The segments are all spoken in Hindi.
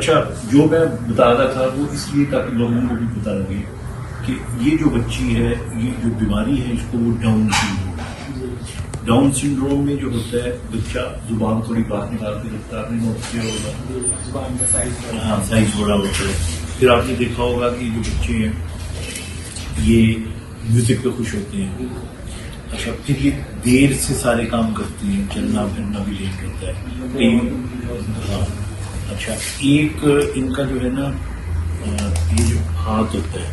अच्छा, जो मैं बता रहा था वो इसलिए ताकि लोगों को भी पता लगे कि ये जो बच्ची है, ये जो बीमारी है, इसको वो डाउन सिंड्रोम है। डाउन सिंड्रोम में जो होता है, बच्चा जुबान थोड़ी बाहर निकाल के रखता है, आपने नोट किया होगा, जुबान का साइज हाँ साइज बड़ा होता है। फिर आपने देखा होगा कि जो बच्चे हैं ये म्यूजिक पे खुश होते हैं। अच्छा, फिर ये देर से सारे काम करते हैं, चलना फिरना भी लेट होता है। हाँ, अच्छा, एक इनका जो है ना, ये जो हाथ होता है,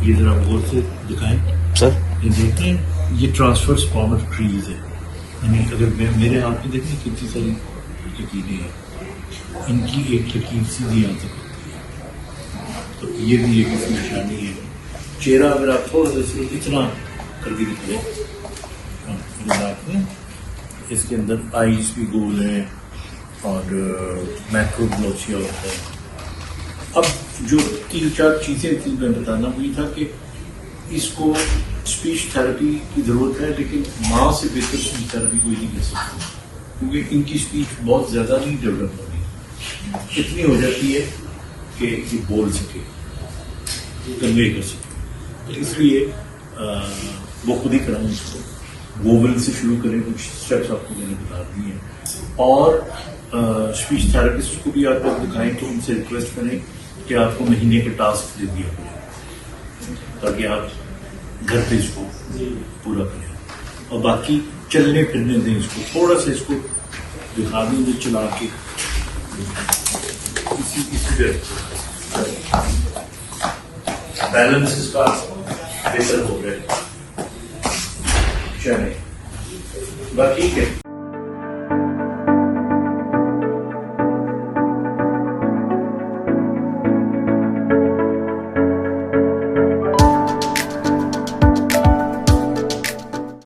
ये जरा गौर से दिखाएं सर। ये देखते हैं, ये ट्रांसफर्स ट्रीज है, यानी अगर मेरे हाथ में देखें कितनी सारी लकीरें हैं, इनकी एक लकीर सीधी यहाँ तक होती है, तो ये भी एक इसकी निशानी है। चेहरा अगर आप थोड़ा सा सिर्फ इतना करके दिखाए, इसके अंदर आईज भी गोल है और मैक्रोग्लोसिया होता है। अब जो 3-4 चीजें थी मैं बताना, वो ये था कि इसको स्पीच थेरेपी की जरूरत है, लेकिन माँ से बेहतर स्पीच थेरेपी कोई नहीं कर सकती, क्योंकि इनकी स्पीच बहुत ज्यादा नहीं डेवलप हो रही, इतनी हो जाती है कि ये बोल सके, कन्वे कर सके। तो इसलिए वो खुद ही कराऊँ इसको, वोवल से शुरू करें, कुछ स्टेप्स आपको मैंने बता दिए हैं। और स्पीच थेरेपिस्ट को भी आप लोग दिखाएं तो उनसे रिक्वेस्ट करें कि आपको महीने के टास्क दे दिया करें, ताकि आप घर पे इसको पूरा करें। और बाकी चलने फिरने दें इसको, थोड़ा सा इसको दिखा दें चला के, इसी पे बैलेंस इसका बेहतर हो गया। चले, बाकी ठीक है।